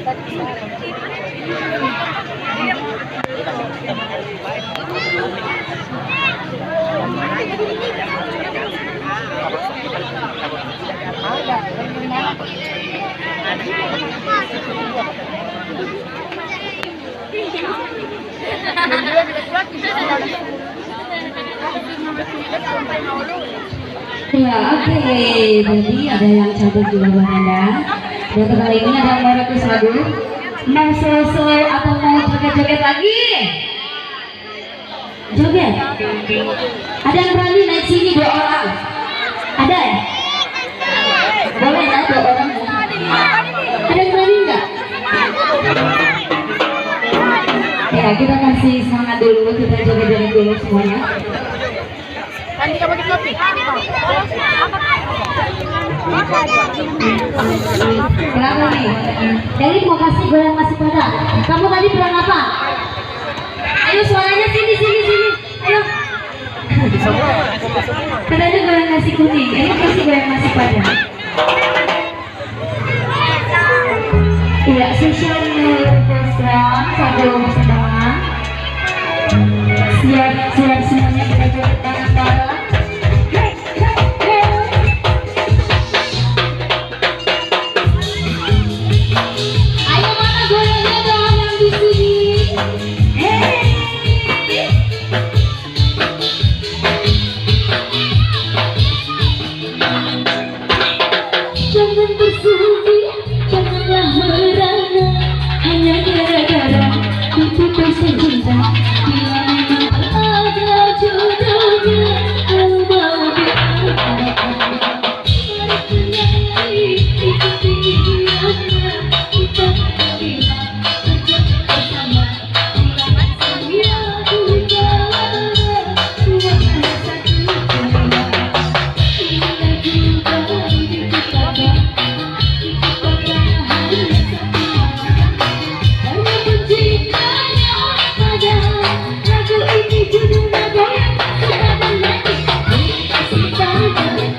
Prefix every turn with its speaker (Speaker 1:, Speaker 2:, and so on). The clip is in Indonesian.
Speaker 1: Ya, oke. Jadi ada yang cantik juga buat Anda. Dan kali ini ada yang mau request lagu. Mau solo atau mau joget-joget lagi? Joget? Ada yang berani naik sini 2 orang? Ada ya? Boleh ya 2 orang? Ada yang berani nggak? Ya, kita kasih semangat dulu, kita joget-joget dulu semuanya.
Speaker 2: Kenapa
Speaker 1: nih? Jadi mau kasih goyang masih pada. Kamu tadi bilang apa? Ayo suaranya sini. Ayo. Katanya goyang nasi kuning. Ini kasih goyang masih pada. Iya, sosial program satu persembahan. Siap semuanya kita joget bareng-bareng. Jangan bersedih, janganlah merana, hanya gara-gara diputus cinta. Bila memang ada jodohnya, lalu mau diapa? Mari ikuti dia, kita bilang bersama. Bila saya Tuhan satu jiwa, bila juga Judulnya goyang, sekarang lagi kasih tahu.